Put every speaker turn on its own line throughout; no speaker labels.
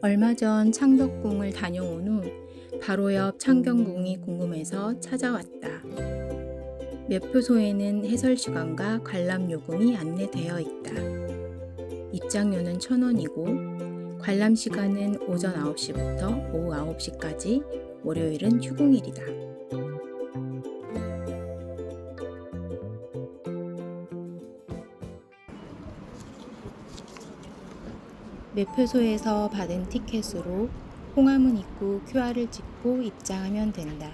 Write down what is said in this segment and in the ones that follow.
얼마 전 창덕궁을 다녀온 후 바로 옆 창경궁이 궁금해서 찾아왔다. 매표소에는 해설시간과 관람 요금이 안내되어 있다. 입장료는 1,000원이고 관람 시간은 오전 9시부터 오후 9시까지, 월요일은 휴공일이다. 매표소에서 받은 티켓으로 홍화문 입구 QR을 찍고 입장하면 된다.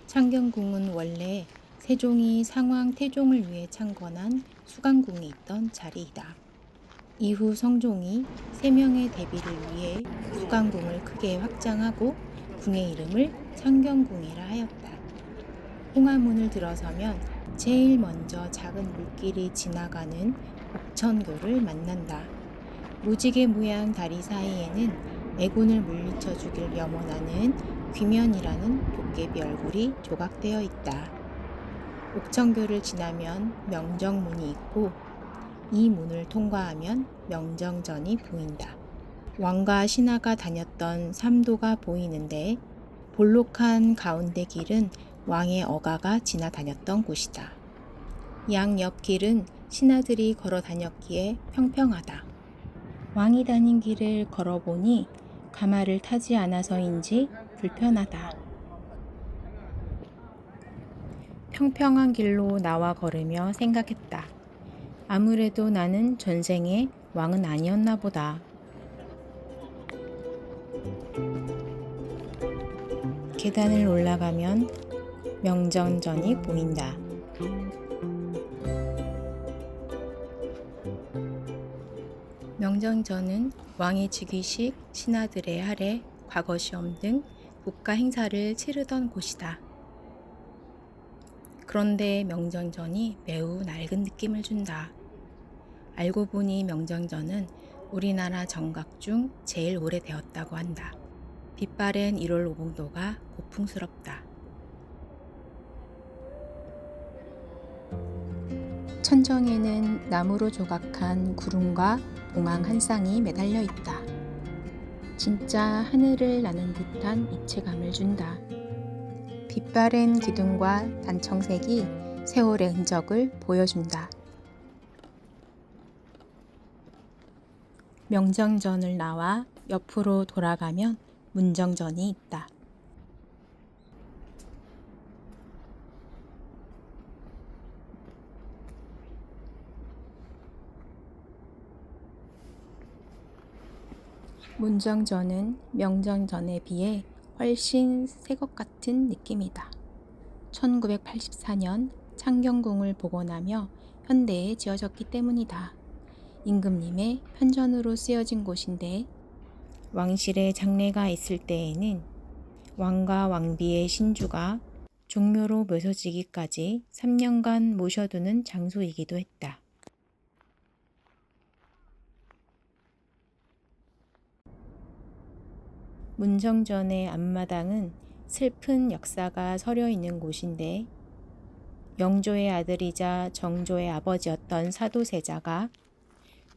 창경궁은 원래 세종이 상왕 태종을 위해 창건한 수강궁이 있던 자리이다. 이후 성종이 3명의 대비를 위해 수강궁을 크게 확장하고 궁의 이름을 창경궁이라 하였다. 홍화문을 들어서면 제일 먼저 작은 물길이 지나가는 옥천교를 만난다. 무지개 모양 다리 사이에는 애군을 물리쳐 죽일 염원하는 귀면이라는 도깨비 얼굴이 조각되어 있다. 옥천교를 지나면 명정문이 있고 이 문을 통과하면 명정전이 보인다. 왕과 신하가 다녔던 삼도가 보이는데 볼록한 가운데 길은 왕의 어가가 지나다녔던 곳이다. 양옆 길은 신하들이 걸어 다녔기에 평평하다. 왕이 다닌 길을 걸어보니 가마를 타지 않아서인지 불편하다. 평평한 길로 나와 걸으며 생각했다. 아무래도 나는 전생에 왕은 아니었나 보다. 계단을 올라가면 명정전이 보인다. 명정전은 왕의 즉위식, 신하들의 할애, 과거시험 등 국가 행사를 치르던 곳이다. 그런데 명정전이 매우 낡은 느낌을 준다. 알고 보니 명정전은 우리나라 정각 중 제일 오래되었다고 한다. 빛바랜 1월 오봉도가 고풍스럽다. 천정에는 나무로 조각한 구름과 봉황 한 쌍이 매달려 있다. 진짜 하늘을 나는 듯한 입체감을 준다. 빛바랜 기둥과 단청색이 세월의 흔적을 보여준다. 명정전을 나와 옆으로 돌아가면 문정전이 있다. 문정전은 명정전에 비해 훨씬 새 것 같은 느낌이다. 1984년 창경궁을 복원하며 현대에 지어졌기 때문이다. 임금님의 편전으로 쓰여진 곳인데 왕실의 장례가 있을 때에는 왕과 왕비의 신주가 종묘로 모셔지기까지 3년간 모셔두는 장소이기도 했다. 문정전의 앞마당은 슬픈 역사가 서려 있는 곳인데 영조의 아들이자 정조의 아버지였던 사도세자가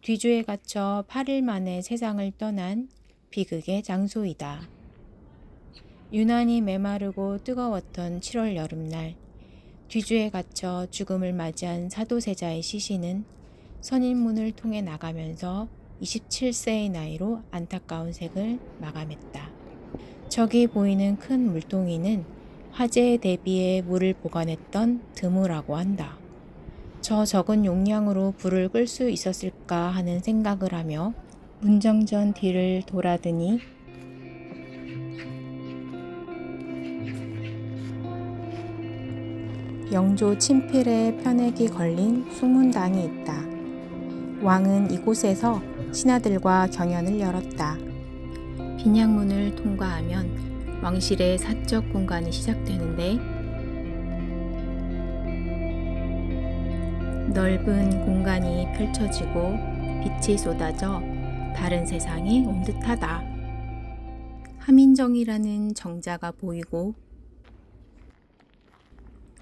뒤주에 갇혀 8일 만에 세상을 떠난 비극의 장소이다. 유난히 메마르고 뜨거웠던 7월 여름날 뒤주에 갇혀 죽음을 맞이한 사도세자의 시신은 선인문을 통해 나가면서 27세의 나이로 안타까운 색을 마감했다. 저기 보이는 큰 물동이는 화재에 대비해 물을 보관했던 드무라고 한다. 저 적은 용량으로 불을 끌 수 있었을까 하는 생각을 하며 문정전 뒤를 돌아드니 영조 친필에 편액이 걸린 숙문당이 있다. 왕은 이곳에서 신하들과 경연을 열었다. 빈양문을 통과하면 왕실의 사적 공간이 시작되는데 넓은 공간이 펼쳐지고 빛이 쏟아져 다른 세상에 온 듯하다. 함인정이라는 정자가 보이고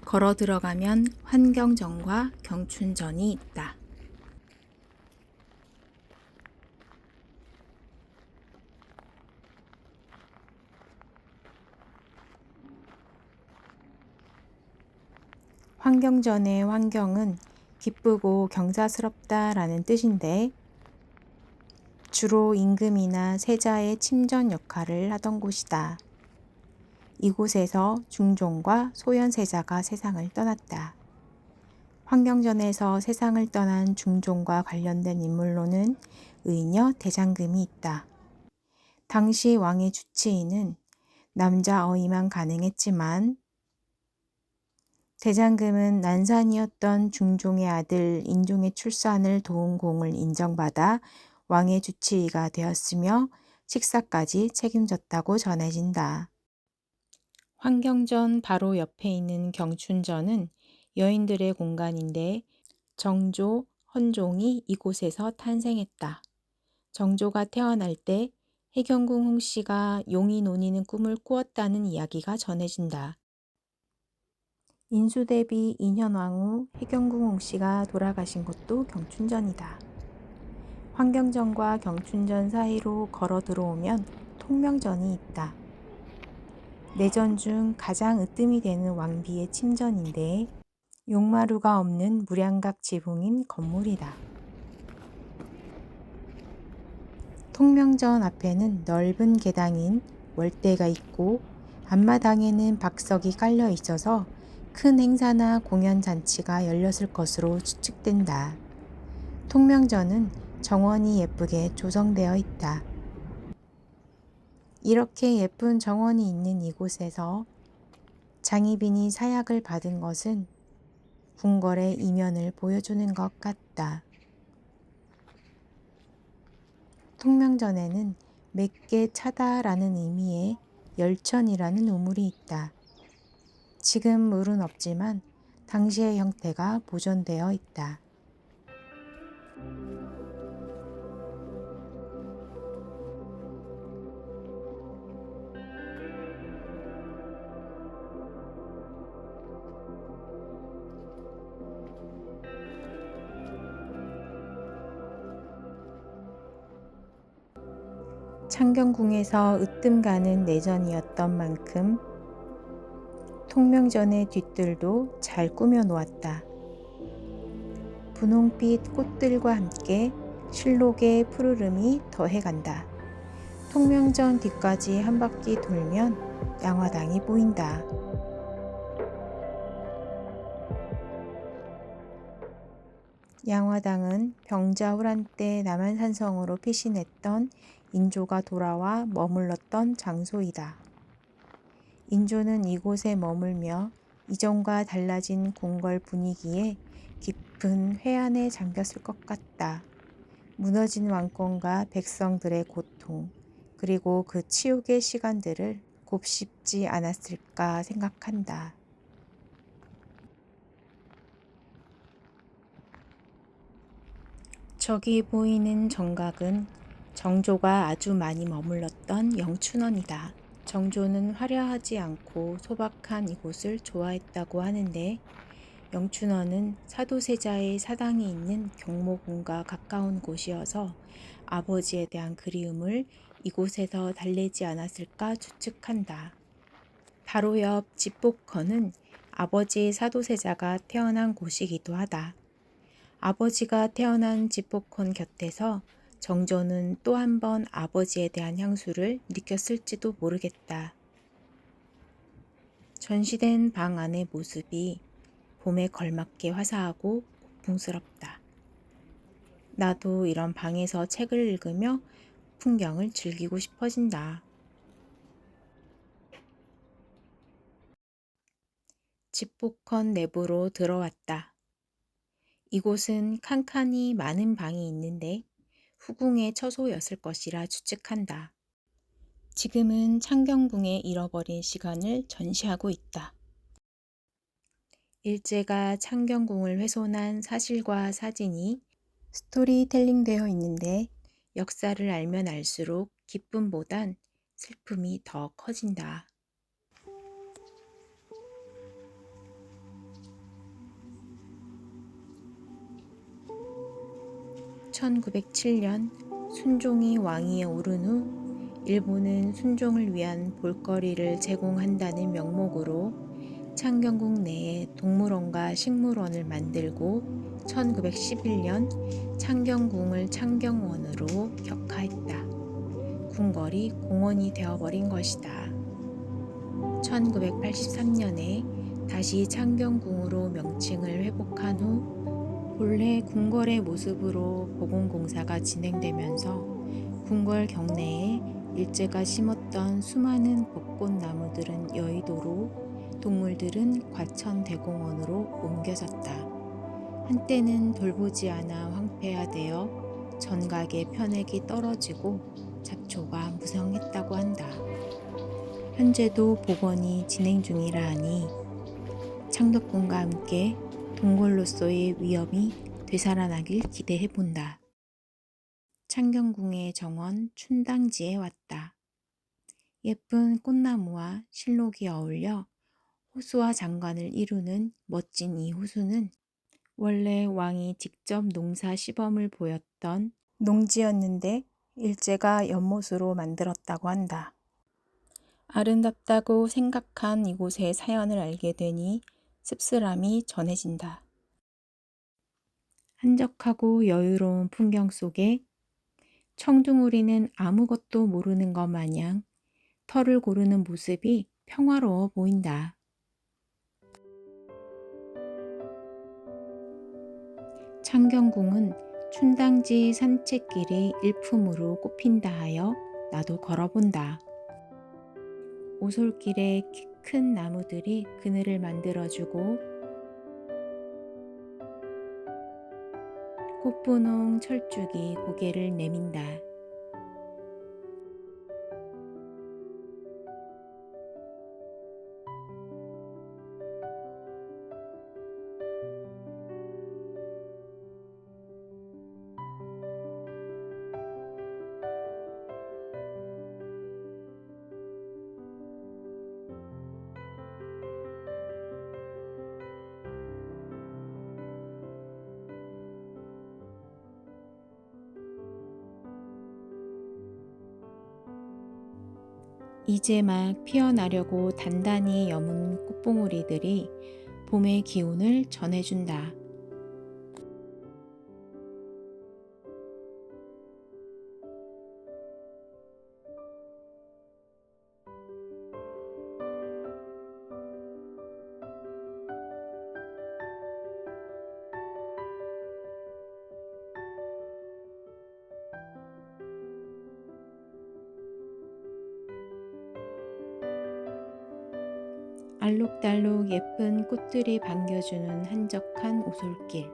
걸어 들어가면 환경정과 경춘전이 있다. 환경전의 환경은 기쁘고 경사스럽다라는 뜻인데 주로 임금이나 세자의 침전 역할을 하던 곳이다. 이곳에서 중종과 소현세자가 세상을 떠났다. 환경전에서 세상을 떠난 중종과 관련된 인물로는 의녀 대장금이 있다. 당시 왕의 주치의는 남자 어이만 가능했지만 대장금은 난산이었던 중종의 아들 인종의 출산을 도운 공을 인정받아 왕의 주치의가 되었으며 식사까지 책임졌다고 전해진다. 환경전 바로 옆에 있는 경춘전은 여인들의 공간인데 정조, 헌종이 이곳에서 탄생했다. 정조가 태어날 때 해경궁 홍씨가 용이 논이는 꿈을 꾸었다는 이야기가 전해진다. 인수대비 2년 왕후 해경궁 홍씨가 돌아가신 곳도 경춘전이다. 환경전과 경춘전 사이로 걸어 들어오면 통명전이 있다. 내전 중 가장 으뜸이 되는 왕비의 침전인데 용마루가 없는 무량각 지붕인 건물이다. 통명전 앞에는 넓은 계당인 월대가 있고 앞마당에는 박석이 깔려 있어서 큰 행사나 공연 잔치가 열렸을 것으로 추측된다. 통명전은 정원이 예쁘게 조성되어 있다. 이렇게 예쁜 정원이 있는 이곳에서 장희빈이 사약을 받은 것은 궁궐의 이면을 보여주는 것 같다. 통명전에는 맺게 차다라는 의미의 열천이라는 우물이 있다. 지금 물은 없지만 당시의 형태가 보존되어 있다. 창경궁에서 으뜸 가는 내전이었던 만큼 통명전의 뒤뜰도 잘 꾸며 놓았다. 분홍빛 꽃들과 함께 실록의 푸르름이 더해간다. 통명전 뒤까지 한 바퀴 돌면 양화당이 보인다. 양화당은 병자호란 때 남한산성으로 피신했던 인조가 돌아와 머물렀던 장소이다. 인조는 이곳에 머물며 이전과 달라진 궁궐 분위기에 깊은 회한에 잠겼을 것 같다. 무너진 왕권과 백성들의 고통, 그리고 그 치욕의 시간들을 곱씹지 않았을까 생각한다. 저기 보이는 정각은 정조가 아주 많이 머물렀던 영춘원이다. 정조는 화려하지 않고 소박한 이곳을 좋아했다고 하는데 영춘원은 사도세자의 사당이 있는 경모궁과 가까운 곳이어서 아버지에 대한 그리움을 이곳에서 달래지 않았을까 추측한다. 바로 옆 집복헌은 아버지 사도세자가 태어난 곳이기도 하다. 아버지가 태어난 집복헌 곁에서 정조는 또 한 번 아버지에 대한 향수를 느꼈을지도 모르겠다. 전시된 방 안의 모습이 봄에 걸맞게 화사하고 고풍스럽다. 나도 이런 방에서 책을 읽으며 풍경을 즐기고 싶어진다. 집복헌 내부로 들어왔다. 이곳은 칸칸이 많은 방이 있는데 후궁의 처소였을 것이라 추측한다. 지금은 창경궁의 잃어버린 시간을 전시하고 있다. 일제가 창경궁을 훼손한 사실과 사진이 스토리텔링 되어 있는데 역사를 알면 알수록 기쁨보단 슬픔이 더 커진다. 1907년 순종이 왕위에 오른 후 일본은 순종을 위한 볼거리를 제공한다는 명목으로 창경궁 내에 동물원과 식물원을 만들고 1911년 창경궁을 창경원으로 격하했다. 궁궐이 공원이 되어버린 것이다. 1983년에 다시 창경궁으로 명칭을 회복한 후 본래 궁궐의 모습으로 보건공사가 진행되면서 궁궐 경내에 일제가 심었던 수많은 벚꽃나무들은 여의도로, 동물들은 과천대공원으로 옮겨졌다. 한때는 돌보지 않아 황폐화되어 전각의 편액이 떨어지고 잡초가 무성했다고 한다. 현재도 복원이 진행 중이라 하니 창덕궁과 함께 동굴로서의 위엄이 되살아나길 기대해본다. 창경궁의 정원 춘당지에 왔다. 예쁜 꽃나무와 실록이 어울려 호수와 장관을 이루는 멋진 이 호수는 원래 왕이 직접 농사 시범을 보였던 농지였는데 일제가 연못으로 만들었다고 한다. 아름답다고 생각한 이곳의 사연을 알게 되니 씁쓸함이 전해진다. 한적하고 여유로운 풍경 속에 청둥오리는 아무것도 모르는 것 마냥 털을 고르는 모습이 평화로워 보인다. 창경궁은 춘당지 산책길이 일품으로 꼽힌다 하여 나도 걸어본다. 오솔길에 키 큰 나무들이 그늘을 만들어주고 꽃분홍 철쭉이 고개를 내민다. 이제 막 피어나려고 단단히 여문 꽃봉오리들이 봄의 기운을 전해준다. 알록달록 예쁜 꽃들이 반겨주는 한적한 오솔길.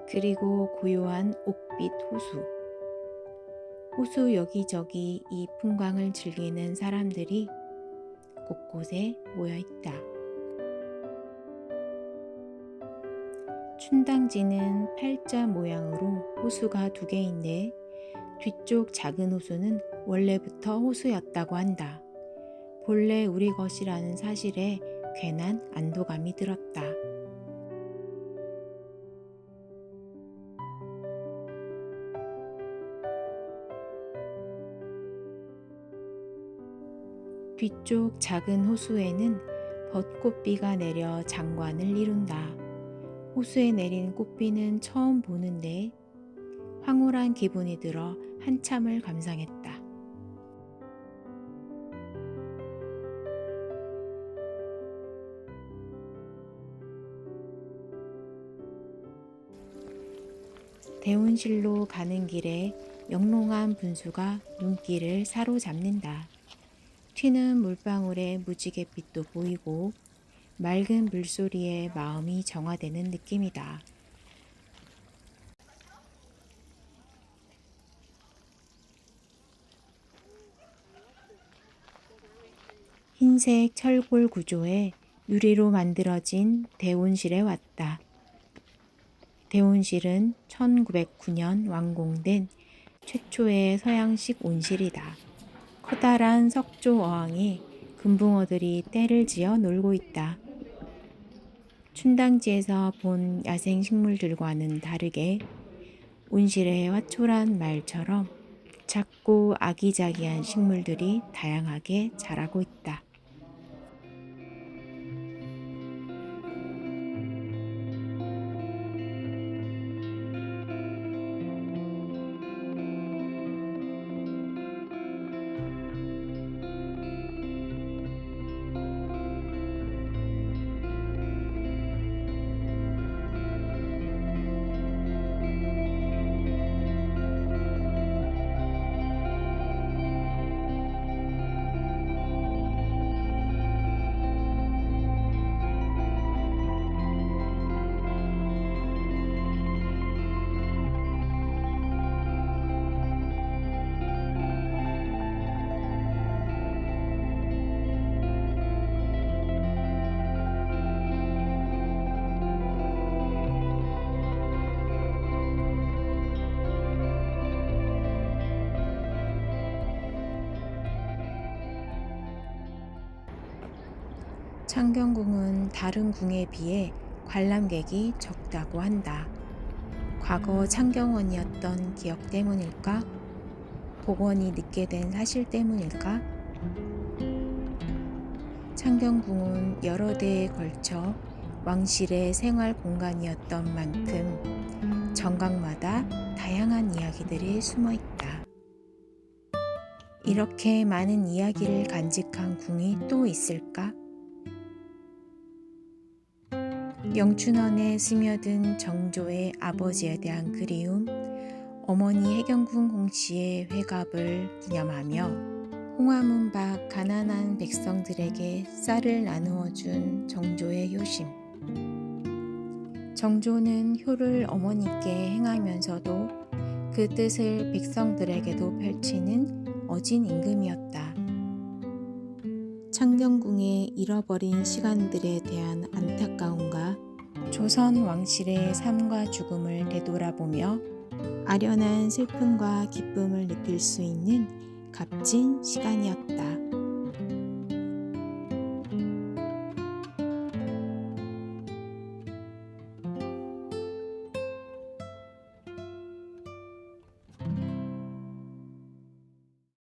그리고 고요한 옥빛 호수. 호수 여기저기 이 풍광을 즐기는 사람들이 곳곳에 모여 있다. 춘당지는 팔자 모양으로 호수가 2개인데 뒤쪽 작은 호수는 원래부터 호수였다고 한다. 본래 우리 것이라는 사실에 괜한 안도감이 들었다. 뒤쪽 작은 호수에는 벚꽃비가 내려 장관을 이룬다. 호수에 내린 꽃비는 처음 보는데 황홀한 기분이 들어 한참을 감상했다. 대운실로 가는 길에 영롱한 분수가 눈길을 사로잡는다. 튀는 물방울의 무지갯빛도 보이고 맑은 물소리에 마음이 정화되는 느낌이다. 흰색 철골 구조의 유리로 만들어진 대운실에 왔다. 대운실은 1909년 완공된 최초의 서양식 온실이다. 커다란 석조 어항에 금붕어들이 떼를 지어 놀고 있다. 신당지에서 본 야생 식물들과는 다르게 온실의 화초란 말처럼 작고 아기자기한 식물들이 다양하게 자라고 있다. 창경궁은 다른 궁에 비해 관람객이 적다고 한다. 과거 창경원이었던 기억 때문일까? 복원이 늦게 된 사실 때문일까? 창경궁은 여러 대에 걸쳐 왕실의 생활 공간이었던 만큼 정각마다 다양한 이야기들이 숨어 있다. 이렇게 많은 이야기를 간직한 궁이 또 있을까? 영춘원에 스며든 정조의 아버지에 대한 그리움, 어머니 해경궁 홍씨의 회갑을 기념하며 홍화문 밖 가난한 백성들에게 쌀을 나누어 준 정조의 효심. 정조는 효를 어머니께 행하면서도 그 뜻을 백성들에게도 펼치는 어진 임금이었다. 창경궁의 잃어버린 시간들에 대한 안타까움과 조선 왕실의 삶과 죽음을 되돌아보며 아련한 슬픔과 기쁨을 느낄 수 있는 값진 시간이었다.